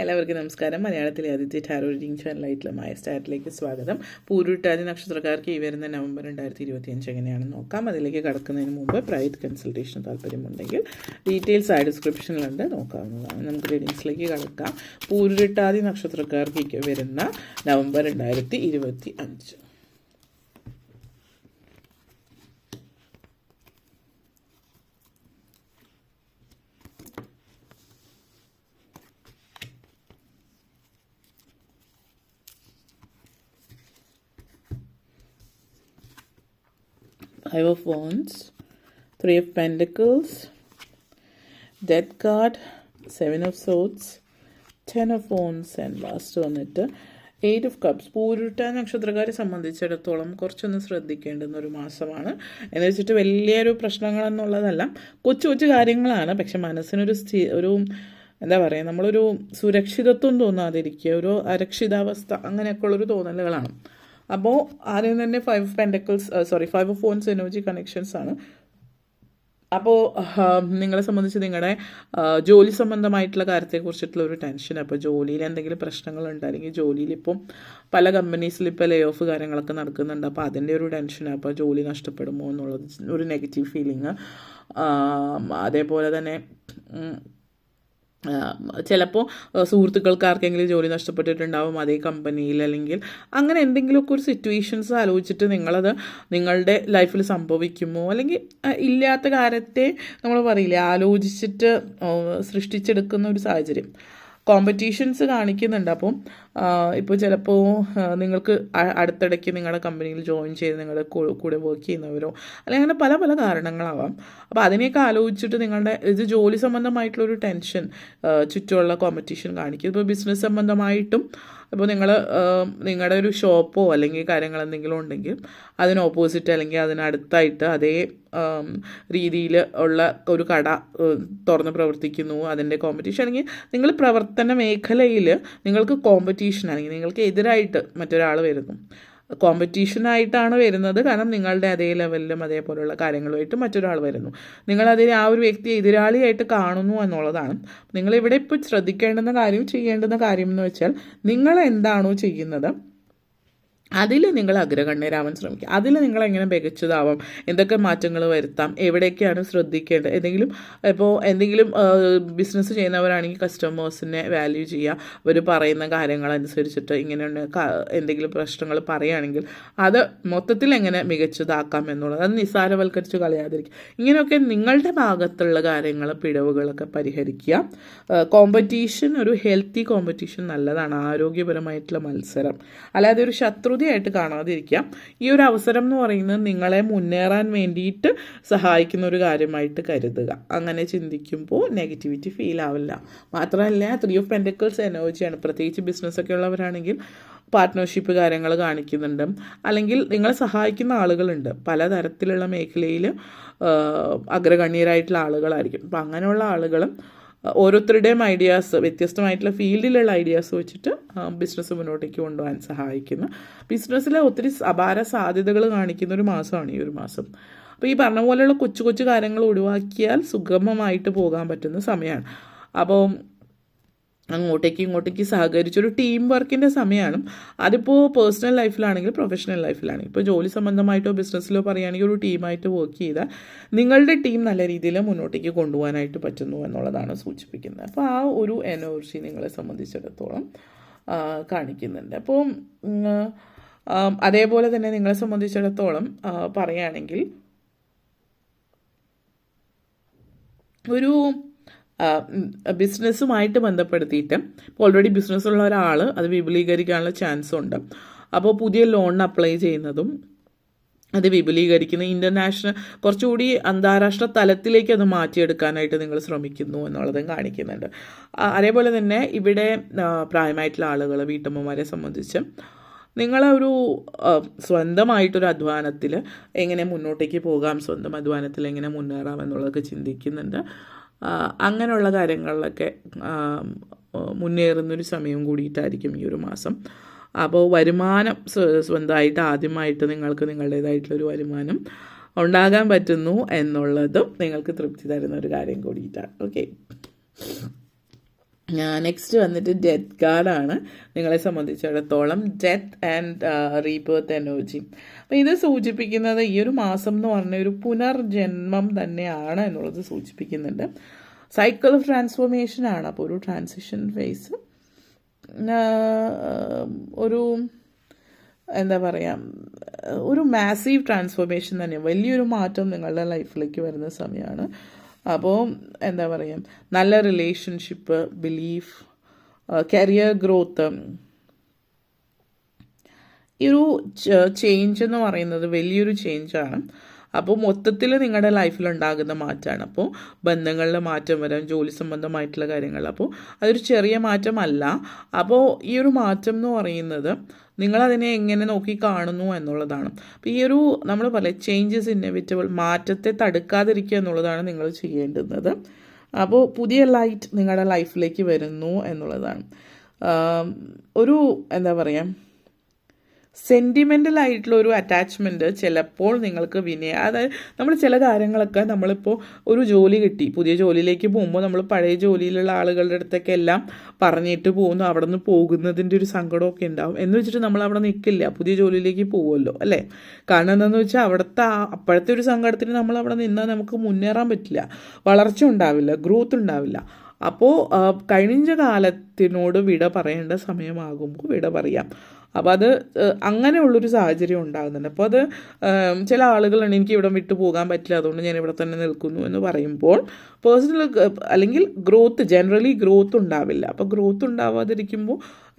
എല്ലാവർക്കും നമസ്കാരം. മലയാളത്തിലെ ആദ്യത്തെ ടാരോ റീഡിംഗ് ചാനലായിട്ടുള്ള മായ സ്റ്റാറ്റിലേക്ക് സ്വാഗതം. പൂരുരുട്ടാതി നക്ഷത്രക്കാർക്ക് ഈ വരുന്ന നവംബർ 2025 എങ്ങനെയാണെന്ന് നോക്കാം. അതിലേക്ക് കടക്കുന്നതിന് മുമ്പ് പ്രൈവറ്റ് കൺസൾട്ടേഷൻ താല്പര്യമുണ്ടെങ്കിൽ ഡീറ്റെയിൽസ് ആ ഡിസ്ക്രിപ്ഷനിലുണ്ട്, നോക്കാവുന്നതാണ്. നമുക്ക് റീഡിങ്സിലേക്ക് കടക്കാം. പൂരുരുട്ടാതി നക്ഷത്രക്കാർക്ക് വരുന്ന November 2025. Five of Wands, Three of Pentacles, Death card, Seven of Swords, Ten of Wands and last വന്നിട്ട് Eight of Cups. പൂരുരുട്ടാതി നക്ഷത്രക്കാരെ സംബന്ധിച്ചിടത്തോളം കുറച്ചൊന്ന് ശ്രദ്ധിക്കേണ്ടുന്ന ഒരു മാസമാണ്. എന്ന് വെച്ചിട്ട് വലിയൊരു പ്രശ്നങ്ങളെന്നുള്ളതല്ല, കൊച്ചു കൊച്ചു കാര്യങ്ങളാണ്. പക്ഷെ മനസ്സിനൊരു ഒരു എന്താ പറയുക, നമ്മളൊരു സുരക്ഷിതത്വം തോന്നാതിരിക്കുക, ഒരു അരക്ഷിതാവസ്ഥ, അങ്ങനെയൊക്കെയുള്ളൊരു തോന്നലുകളാണ്. അപ്പോൾ ആദ്യം തന്നെ five of phones energy connections ആണ്. അപ്പോൾ നിങ്ങളെ സംബന്ധിച്ച് നിങ്ങളുടെ ജോലി സംബന്ധമായിട്ടുള്ള കാര്യത്തെക്കുറിച്ചിട്ടുള്ള ഒരു ടെൻഷൻ. അപ്പോൾ ജോലിയിൽ എന്തെങ്കിലും പ്രശ്നങ്ങളുണ്ട്, അല്ലെങ്കിൽ ജോലിയിൽ ഇപ്പം പല കമ്പനീസിൽ ഇപ്പോൾ ലേ ഓഫ് കാര്യങ്ങളൊക്കെ നടക്കുന്നുണ്ട്. അപ്പോൾ അതിൻ്റെ ഒരു ടെൻഷൻ. അപ്പോൾ ജോലി നഷ്ടപ്പെടുമോ എന്നുള്ളത് ഒരു നെഗറ്റീവ് ഫീലിങ്. അതേപോലെ തന്നെ ചിലപ്പോൾ സുഹൃത്തുക്കൾക്ക് ആർക്കെങ്കിലും ജോലി നഷ്ടപ്പെട്ടിട്ടുണ്ടാവും അതേ കമ്പനിയിൽ, അല്ലെങ്കിൽ അങ്ങനെ എന്തെങ്കിലുമൊക്കെ ഒരു സിറ്റുവേഷൻസ് ആലോചിച്ചിട്ട് നിങ്ങളത് നിങ്ങളുടെ ലൈഫിൽ സംഭവിക്കുമോ, അല്ലെങ്കിൽ ഇല്ലാത്ത കാര്യത്തെ നമ്മൾ പറയില്ലേ, ആലോചിച്ചിട്ട് സൃഷ്ടിച്ചെടുക്കുന്ന ഒരു സാഹചര്യം. കോമ്പറ്റീഷൻസ് കാണിക്കുന്നുണ്ട്. അപ്പം ഇപ്പോൾ ചിലപ്പോൾ നിങ്ങൾക്ക് അടുത്തിടയ്ക്ക് നിങ്ങളുടെ കമ്പനിയിൽ ജോയിൻ ചെയ്ത് നിങ്ങളുടെ കൂടെ വർക്ക് ചെയ്യുന്നവരോ അല്ലെങ്കിൽ അങ്ങനെ പല പല കാരണങ്ങളാവാം. അപ്പോൾ അതിനെയൊക്കെ ആലോചിച്ചിട്ട് നിങ്ങളുടെ ഇത് ജോലി സംബന്ധമായിട്ടുള്ളൊരു ടെൻഷൻ, ചുറ്റുമുള്ള കോമ്പറ്റീഷൻ കാണിക്കും. ഇപ്പോൾ ബിസിനസ് സംബന്ധമായിട്ടും ഇപ്പോൾ നിങ്ങളുടെ ഒരു ഷോപ്പോ അല്ലെങ്കിൽ കാര്യങ്ങൾ എന്തെങ്കിലും ഉണ്ടെങ്കിൽ അതിന് ഓപ്പോസിറ്റ് അല്ലെങ്കിൽ അതിനടുത്തായിട്ട് അതേ രീതിയിൽ ഉള്ള ഒരു കട തുറന്ന് പ്രവർത്തിക്കുന്നു, അതിൻ്റെ കോമ്പറ്റീഷൻ, അല്ലെങ്കിൽ നിങ്ങൾ പ്രവർത്തന മേഖലയിൽ നിങ്ങൾക്ക് കോമ്പറ്റീഷൻ അല്ലെങ്കിൽ നിങ്ങൾക്ക് എതിരായിട്ട് മറ്റൊരാൾ വരുന്നു. കോമ്പറ്റീഷനായിട്ടാണ് വരുന്നത്, കാരണം നിങ്ങളുടെ അതേ ലെവലിലും അതേപോലെയുള്ള കാര്യങ്ങളുമായിട്ട് മറ്റൊരാൾ വരുന്നു. നിങ്ങളതിനെ ആ ഒരു വ്യക്തി എതിരാളിയായിട്ട് കാണുന്നു എന്നുള്ളതാണ്. നിങ്ങളിവിടെ ഇപ്പോൾ ശ്രദ്ധിക്കേണ്ടുന്ന കാര്യം, ചെയ്യേണ്ടുന്ന കാര്യം എന്ന് വെച്ചാൽ നിങ്ങൾ എന്താണോ ചെയ്യുന്നത് അതിൽ നിങ്ങൾ അഗ്രഗണ്യരാവാൻ ശ്രമിക്കുക. അതിൽ നിങ്ങൾ എങ്ങനെ മികച്ചതാവാം, എന്തൊക്കെ മാറ്റങ്ങൾ വരുത്താം, എവിടെയൊക്കെയാണ് ശ്രദ്ധിക്കേണ്ടത്. എന്തെങ്കിലും ബിസിനസ് ചെയ്യുന്നവരാണെങ്കിൽ കസ്റ്റമേഴ്സിനെ വാല്യൂ ചെയ്യുക. അവർ പറയുന്ന കാര്യങ്ങളനുസരിച്ചിട്ട് ഇങ്ങനെയുള്ള എന്തെങ്കിലും പ്രശ്നങ്ങൾ പറയുകയാണെങ്കിൽ അത് മൊത്തത്തിൽ എങ്ങനെ മികച്ചതാക്കാം എന്നുള്ളത്, അത് നിസ്സാരവൽക്കരിച്ച് കളയാതിരിക്കുക. ഇങ്ങനെയൊക്കെ നിങ്ങളുടെ ഭാഗത്തുള്ള കാര്യങ്ങൾ, പിഴവുകളൊക്കെ പരിഹരിക്കുക. കോമ്പറ്റീഷൻ ഒരു ഹെൽത്തി കോമ്പറ്റീഷൻ നല്ലതാണ്, ആരോഗ്യപരമായിട്ടുള്ള മത്സരം, അല്ലാതെ ഒരു ശത്രുതയായിട്ട് കാണാതിരിക്കുക. ഈ ഒരു അവസരം എന്ന് പറയുന്നത് നിങ്ങളെ മുന്നേറാൻ വേണ്ടിയിട്ട് സഹായിക്കുന്ന ഒരു കാര്യമായിട്ട് കരുതുക. അങ്ങനെ ചിന്തിക്കുമ്പോൾ നെഗറ്റിവിറ്റി ഫീൽ ആവില്ല. മാത്രമല്ല, ത്രീ ഓഫ് പെൻറ്റക്കിൾസ് എനർജിയാണ്. പ്രത്യേകിച്ച് ബിസിനസ്സൊക്കെ ഉള്ളവരാണെങ്കിൽ പാർട്ട്ണർഷിപ്പ് കാര്യങ്ങൾ കാണിക്കുന്നുണ്ട്, അല്ലെങ്കിൽ നിങ്ങളെ സഹായിക്കുന്ന ആളുകളുണ്ട്. പലതരത്തിലുള്ള മേഖലയിൽ അഗ്രഗണ്യരായിട്ടുള്ള ആളുകളായിരിക്കും. അപ്പം അങ്ങനെയുള്ള ആളുകളും ഓരോരുത്തരുടെയും ഐഡിയാസ്, വ്യത്യസ്തമായിട്ടുള്ള ഫീൽഡിലുള്ള ഐഡിയാസ് വെച്ചിട്ട് ബിസിനസ് മുന്നോട്ടേക്ക് കൊണ്ടുപോകാൻ സഹായിക്കുന്ന, ബിസിനസ്സിൽ ഒത്തിരി അപാര സാധ്യതകൾ കാണിക്കുന്ന ഒരു മാസമാണ് ഈ ഒരു മാസം. അപ്പോൾ ഈ പറഞ്ഞ പോലെയുള്ള കൊച്ചു കൊച്ചു കാര്യങ്ങൾ ഒഴിവാക്കിയാൽ സുഗമമായിട്ട് പോകാൻ പറ്റുന്ന സമയമാണ്. അപ്പോൾ ഇങ്ങോട്ടേക്ക് സഹകരിച്ചൊരു ടീം വർക്കിൻ്റെ സമയമാണ്. അതിപ്പോൾ പേഴ്സണൽ ലൈഫിലാണെങ്കിൽ പ്രൊഫഷണൽ ലൈഫിലാണെങ്കിൽ, ഇപ്പോൾ ജോലി സംബന്ധമായിട്ടോ ബിസിനസ്സിലോ പറയുകയാണെങ്കിൽ ഒരു ടീമായിട്ട് വർക്ക് ചെയ്താൽ നിങ്ങളുടെ ടീം നല്ല രീതിയിൽ മുന്നോട്ടേക്ക് കൊണ്ടുപോകാനായിട്ട് പറ്റുന്നു എന്നുള്ളതാണ് സൂചിപ്പിക്കുന്നത്. അപ്പോൾ ആ ഒരു എനർജി നിങ്ങളെ സംബന്ധിച്ചിടത്തോളം കാണിക്കുന്നുണ്ട്. അപ്പോൾ അതേപോലെ തന്നെ നിങ്ങളെ സംബന്ധിച്ചിടത്തോളം പറയുകയാണെങ്കിൽ ഒരു ബിസിനസ്സുമായിട്ട് ബന്ധപ്പെടുത്തിയിട്ട് ഇപ്പോൾ ഓൾറെഡി ബിസിനസ്സുള്ള ഒരാൾ അത് വിപുലീകരിക്കാനുള്ള ചാൻസും ഉണ്ട്. അപ്പോൾ പുതിയ ലോണിന് അപ്ലൈ ചെയ്യുന്നതും അത് വിപുലീകരിക്കുന്ന, ഇൻ്റർനാഷണൽ കുറച്ചുകൂടി അന്താരാഷ്ട്ര തലത്തിലേക്ക് അത് മാറ്റിയെടുക്കാനായിട്ട് നിങ്ങൾ ശ്രമിക്കുന്നു എന്നുള്ളതും കാണിക്കുന്നുണ്ട്. അതേപോലെ തന്നെ ഇവിടെ പ്രായമായിട്ടുള്ള ആളുകൾ, വീട്ടമ്മമാരെ സംബന്ധിച്ച് നിങ്ങളൊരു സ്വന്തമായിട്ടൊരു അധ്വാനത്തിൽ എങ്ങനെ മുന്നോട്ടേക്ക് പോകാം, സ്വന്തം അധ്വാനത്തിൽ എങ്ങനെ മുന്നേറാം എന്നുള്ളതൊക്കെ ചിന്തിക്കുന്നുണ്ട്. അങ്ങനെയുള്ള കാര്യങ്ങളിലൊക്കെ മുന്നേറുന്നൊരു സമയം കൂടിയിട്ടായിരിക്കും ഈ ഒരു മാസം. അപ്പോൾ വരുമാനം സ്വന്തമായിട്ട് ആദ്യമായിട്ട് നിങ്ങൾക്ക് നിങ്ങളുടേതായിട്ടുള്ളൊരു വരുമാനം ഉണ്ടാകാൻ പറ്റുന്നു എന്നുള്ളതും നിങ്ങൾക്ക് തൃപ്തി തരുന്ന ഒരു കാര്യം കൂടിയിട്ടാണ്. ഓക്കെ, നെക്സ്റ്റ് വന്നിട്ട് ഡെത്ത് കാർഡാണ് നിങ്ങളെ സംബന്ധിച്ചിടത്തോളം. Death and rebirth energy. അപ്പോൾ ഇത് സൂചിപ്പിക്കുന്നത് ഈ ഒരു മാസം എന്ന് പറഞ്ഞ ഒരു പുനർജന്മം തന്നെയാണ് എന്നുള്ളത് സൂചിപ്പിക്കുന്നുണ്ട്. സൈക്കിൾ ഓഫ് ട്രാൻസ്ഫോർമേഷൻ ആണ്. അപ്പോൾ ഒരു ട്രാൻസിഷൻ ഫേസ്, ഒരു എന്താ പറയുക, ഒരു മാസീവ് ട്രാൻസ്ഫോർമേഷൻ തന്നെ, വലിയൊരു മാറ്റം നിങ്ങളുടെ ലൈഫിലേക്ക് വരുന്ന സമയമാണ്. അപ്പോൾ എന്താ പറയുക, നല്ല റിലേഷൻഷിപ്പ്, ബിലീഫ്, കരിയർ ഗ്രോത്ത്, ഈ ഒരു ചേഞ്ച് എന്ന് പറയുന്നത് വലിയൊരു ചേഞ്ചാണ്. അപ്പോൾ മൊത്തത്തിൽ നിങ്ങളുടെ ലൈഫിലുണ്ടാകുന്ന മാറ്റമാണ്. അപ്പോൾ ബന്ധങ്ങളിൽ മാറ്റം വരാം, ജോലി സംബന്ധമായിട്ടുള്ള കാര്യങ്ങൾ. അപ്പോൾ അതൊരു ചെറിയ മാറ്റമല്ല. അപ്പോൾ ഈ ഒരു മാറ്റം എന്ന് പറയുന്നത് നിങ്ങളതിനെ എങ്ങനെ നോക്കി കാണുന്നു എന്നുള്ളതാണ്. അപ്പോൾ ഈ ഒരു നമ്മൾ പറയും ചേഞ്ചസ് ഇന്നെവിറ്റബിൾ, മാറ്റത്തെ തടുക്കാതിരിക്കുക എന്നുള്ളതാണ് നിങ്ങൾ ചെയ്യേണ്ടുന്നത്. അപ്പോൾ പുതിയ ലൈറ്റ് നിങ്ങളുടെ ലൈഫിലേക്ക് വരുന്നു എന്നുള്ളതാണ്. ഒരു എന്താ പറയുക, സെൻറ്റിമെൻ്റൽ ആയിട്ടുള്ള ഒരു അറ്റാച്ച്മെൻറ്റ് ചിലപ്പോൾ നിങ്ങൾക്ക് അതായത് നമ്മൾ ചില കാര്യങ്ങളൊക്കെ, നമ്മളിപ്പോൾ ഒരു ജോലി കിട്ടി, പുതിയ ജോലിയിലേക്ക് പോകുമ്പോൾ നമ്മൾ പഴയ ജോലിയിലുള്ള ആളുകളുടെ അടുത്തൊക്കെ എല്ലാം പറഞ്ഞിട്ട് പോകുന്നു, അവിടെ നിന്ന് പോകുന്നതിൻ്റെ ഒരു സങ്കടമൊക്കെ ഉണ്ടാവും. എന്ന് വെച്ചിട്ട് നമ്മൾ അവിടെ നിൽക്കില്ല, പുതിയ ജോലിയിലേക്ക് പോകുമല്ലോ അല്ലേ. കാരണം എന്താണെന്ന് വെച്ചാൽ അവിടുത്തെ അപ്പോഴത്തെ ഒരു സങ്കടത്തിന് നമ്മൾ അവിടെ നിന്നാൽ നമുക്ക് മുന്നേറാൻ പറ്റില്ല, വളർച്ച ഉണ്ടാവില്ല, ഗ്രോത്ത് ഉണ്ടാവില്ല. അപ്പോൾ കഴിഞ്ഞ കാലത്തിനോട് വിട പറയേണ്ട സമയമാകുമ്പോൾ വിട പറയാം. അപ്പോൾ അത് അങ്ങനെയുള്ളൊരു സാഹചര്യം ഉണ്ടാകുന്നുണ്ട്. അപ്പോൾ അത് ചില ആളുകളാണ് എനിക്ക് ഇവിടെ വിട്ടു പോകാൻ പറ്റില്ല, അതുകൊണ്ട് ഞാൻ ഇവിടെ തന്നെ നിൽക്കുന്നു എന്ന് പറയുമ്പോൾ പേഴ്സണൽ അല്ലെങ്കിൽ ഗ്രോത്ത്, ജനറലി ഗ്രോത്ത് ഉണ്ടാവില്ല. അപ്പോൾ ഗ്രോത്ത് ഉണ്ടാവാതിരിക്കുമ്പോൾ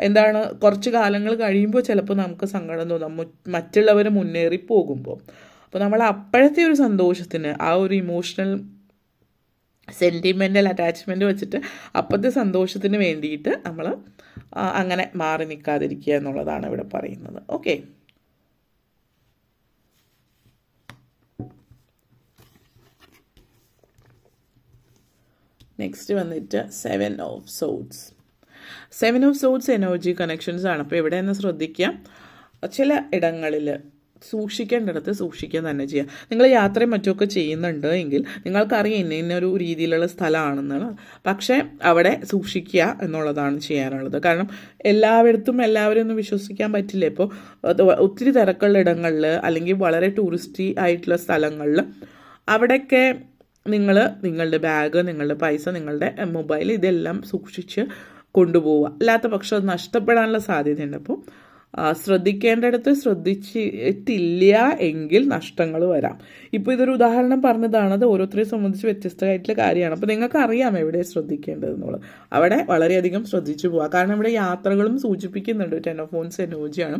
എന്താണ്, കുറച്ച് കാലങ്ങൾ കഴിയുമ്പോൾ ചിലപ്പോൾ നമുക്ക് സങ്കടം തോന്നാം മറ്റുള്ളവർ മുന്നേറി പോകുമ്പോൾ. അപ്പോൾ നമ്മൾ അപ്പോഴത്തെ ഒരു സന്തോഷത്തിന്, ആ ഒരു ഇമോഷണൽ സെൻറ്റിമെൻ്റൽ അറ്റാച്ച്മെൻറ്റ് വെച്ചിട്ട് അപ്പോഴത്തെ സന്തോഷത്തിന് വേണ്ടിയിട്ട് നമ്മൾ അങ്ങനെ മാറി നിൽക്കാതിരിക്കുക എന്നുള്ളതാണ് ഇവിടെ പറയുന്നത്. ഓക്കെ, നെക്സ്റ്റ് വന്നിട്ട് 7 of Swords. 7 of Swords energy connections ആണ്. അപ്പോൾ ഇവിടെ നിന്ന് ശ്രദ്ധിക്കുക, ചില ഇടങ്ങളിൽ സൂക്ഷിക്കേണ്ടിടത്ത് സൂക്ഷിക്കുക തന്നെ ചെയ്യുക. നിങ്ങൾ യാത്രയും മറ്റുമൊക്കെ ചെയ്യുന്നുണ്ട് എങ്കിൽ നിങ്ങൾക്കറിയാം ഇന്നൊരു രീതിയിലുള്ള സ്ഥലമാണെന്നുള്ളത്, പക്ഷേ അവിടെ സൂക്ഷിക്കുക എന്നുള്ളതാണ് ചെയ്യാനുള്ളത്. കാരണം എല്ലായിടത്തും എല്ലാവരും ഒന്നും വിശ്വസിക്കാൻ പറ്റില്ല. ഇപ്പോൾ ഒത്തിരി തിരക്കുള്ള ഇടങ്ങളിൽ അല്ലെങ്കിൽ വളരെ ടൂറിസ്റ്റി ആയിട്ടുള്ള സ്ഥലങ്ങളിൽ അവിടെയൊക്കെ നിങ്ങളുടെ ബാഗ്, നിങ്ങളുടെ പൈസ, നിങ്ങളുടെ മൊബൈൽ ഇതെല്ലാം സൂക്ഷിച്ച് കൊണ്ടുപോവുക. അല്ലാത്ത പക്ഷം അത് നഷ്ടപ്പെടാനുള്ള സാധ്യതയുണ്ട്. അപ്പോൾ ശ്രദ്ധിക്കേണ്ടിടത്ത് ശ്രദ്ധിച്ചിട്ടില്ല എങ്കിൽ നഷ്ടങ്ങൾ വരാം. ഇപ്പോൾ ഇതൊരു ഉദാഹരണം പറഞ്ഞതാണ്, അത് ഓരോരുത്തരെ സംബന്ധിച്ച് വ്യത്യസ്തമായിട്ടുള്ള കാര്യമാണ്. അപ്പോൾ നിങ്ങൾക്ക് അറിയാം എവിടെ ശ്രദ്ധിക്കേണ്ടതെന്നുള്ളത്, അവിടെ വളരെയധികം ശ്രദ്ധിച്ചു പോവുക. കാരണം ഇവിടെ യാത്രകളും സൂചിപ്പിക്കുന്നുണ്ട്, 10 of Wands എനർജിയാണ്.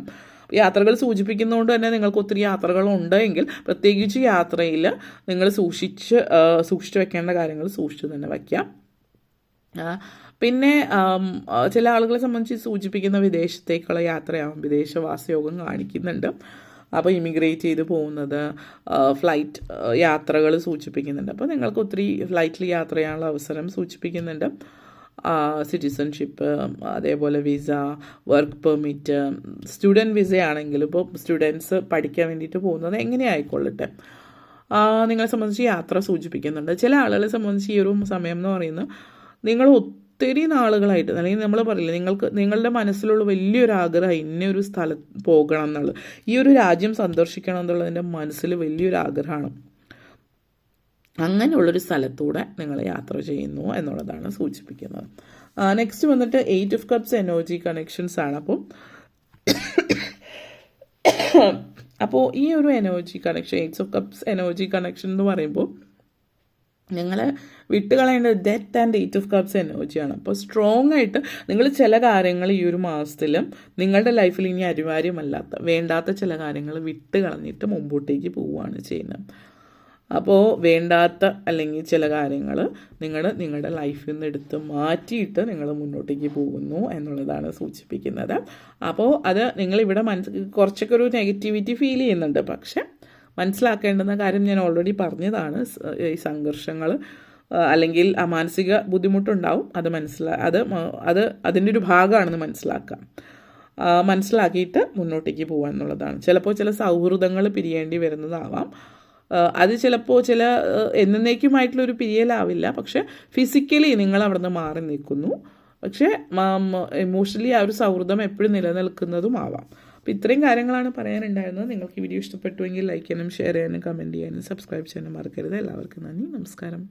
യാത്രകൾ സൂചിപ്പിക്കുന്നതുകൊണ്ട് തന്നെ നിങ്ങൾക്ക് ഒത്തിരി യാത്രകളുണ്ട് എങ്കിൽ പ്രത്യേകിച്ച് യാത്രയിൽ നിങ്ങൾ സൂക്ഷിച്ച് വെക്കേണ്ട കാര്യങ്ങൾ സൂക്ഷിച്ച് തന്നെ വയ്ക്കാം. പിന്നെ ചില ആളുകളെ സംബന്ധിച്ച് സൂചിപ്പിക്കുന്ന വിദേശത്തേക്കുള്ള യാത്രയാവും, വിദേശവാസയോഗം കാണിക്കുന്നുണ്ട്. അപ്പോൾ ഇമിഗ്രേറ്റ് ചെയ്ത് പോകുന്നത്, ഫ്ലൈറ്റ് യാത്രകൾ സൂചിപ്പിക്കുന്നുണ്ട്. അപ്പോൾ നിങ്ങൾക്ക് ഒത്തിരി ഫ്ലൈറ്റിൽ യാത്ര ചെയ്യാനുള്ള അവസരം സൂചിപ്പിക്കുന്നുണ്ട്. സിറ്റിസൺഷിപ്പ്, അതേപോലെ visa, work permit, student visa ആണെങ്കിൽ ഇപ്പോൾ സ്റ്റുഡൻസ് പഠിക്കാൻ വേണ്ടിയിട്ട് പോകുന്നത് എങ്ങനെയായിക്കൊള്ളട്ടെ, നിങ്ങളെ സംബന്ധിച്ച് യാത്ര സൂചിപ്പിക്കുന്നുണ്ട്. ചില ആളുകളെ സംബന്ധിച്ച് ഈ ഒരു സമയം എന്ന് പറയുന്നത് നിങ്ങൾ ഒത്തിരി നാളുകളായിട്ട്, അല്ലെങ്കിൽ നമ്മൾ പറയില്ല, നിങ്ങളുടെ മനസ്സിലുള്ള വലിയൊരു ആഗ്രഹം ഇന്നൊരു സ്ഥലത്ത് പോകണം എന്നുള്ളത്, ഈ ഒരു രാജ്യം സന്ദർശിക്കണം എന്നുള്ളതിൻ്റെ മനസ്സിൽ വലിയൊരു ആഗ്രഹമാണ്. അങ്ങനെയുള്ളൊരു സ്ഥലത്തൂടെ നിങ്ങൾ യാത്ര ചെയ്യുന്നു എന്നുള്ളതാണ് സൂചിപ്പിക്കുന്നത്. നെക്സ്റ്റ് വന്നിട്ട് 8 of Cups എനർജി കണക്ഷൻസ് ആണ്. അപ്പോൾ ഈ ഒരു energy connection, 8 of Cups energy connection എന്ന് പറയുമ്പോൾ നിങ്ങൾ വിട്ടുകളയേണ്ടത് ഡെത്ത് ആൻഡ് 8 of Cups എനർജിയാണ്. അപ്പോൾ സ്ട്രോങ് ആയിട്ട് നിങ്ങൾ ചില കാര്യങ്ങൾ ഈ ഒരു മാസത്തിൽ നിങ്ങളുടെ ലൈഫിൽ ഇനി അനിവാര്യമല്ലാത്ത, വേണ്ടാത്ത ചില കാര്യങ്ങൾ വിട്ടുകളഞ്ഞിട്ട് മുമ്പോട്ടേക്ക് പോവുകയാണ് ചെയ്യുന്നത്. അപ്പോൾ വേണ്ടാത്ത അല്ലെങ്കിൽ ചില കാര്യങ്ങൾ നിങ്ങളുടെ ലൈഫിൽ നിന്ന് എടുത്ത് മാറ്റിയിട്ട് നിങ്ങൾ മുന്നോട്ടേക്ക് പോകുന്നു എന്നുള്ളതാണ് സൂചിപ്പിക്കുന്നത്. അപ്പോൾ അത് നിങ്ങളിവിടെ കുറച്ചൊക്കെ ഒരു നെഗറ്റിവിറ്റി ഫീൽ ചെയ്യുന്നുണ്ട്, പക്ഷെ മനസ്സിലാക്കേണ്ടുന്ന കാര്യം ഞാൻ ഓൾറെഡി പറഞ്ഞതാണ്. ഈ സംഘർഷങ്ങൾ അല്ലെങ്കിൽ ആ മാനസിക ബുദ്ധിമുട്ടുണ്ടാവും, അത് അതിൻ്റെ ഒരു ഭാഗമാണെന്ന് മനസ്സിലാക്കിയിട്ട് മുന്നോട്ടേക്ക് പോകുക എന്നുള്ളതാണ്. ചിലപ്പോൾ ചില സൗഹൃദങ്ങൾ പിരിയേണ്ടി വരുന്നതാവാം. അത് ചിലപ്പോൾ എന്നേക്കുമായിട്ടുള്ളൊരു പിരിയലാവില്ല, പക്ഷെ ഫിസിക്കലി നിങ്ങൾ അവിടെ നിന്ന് മാറി നിൽക്കുന്നു. പക്ഷേ ഇമോഷണലി ആ ഒരു സൗഹൃദം എപ്പോഴും നിലനിൽക്കുന്നതും ആവാം. അപ്പോൾ ഇത്രയും കാര്യങ്ങളാണ് പറയാനുണ്ടായിരുന്നത്. നിങ്ങൾക്ക് ഈ വീഡിയോ ഇഷ്ടപ്പെട്ടുവെങ്കിൽ ലൈക്ക് ചെയ്യാനും ഷെയർ ചെയ്യാനും കമൻറ്റ് ചെയ്യാനും സബ്സ്ക്രൈബ് ചെയ്യാനും മറക്കരുത്. എല്ലാവർക്കും നന്ദി, നമസ്കാരം.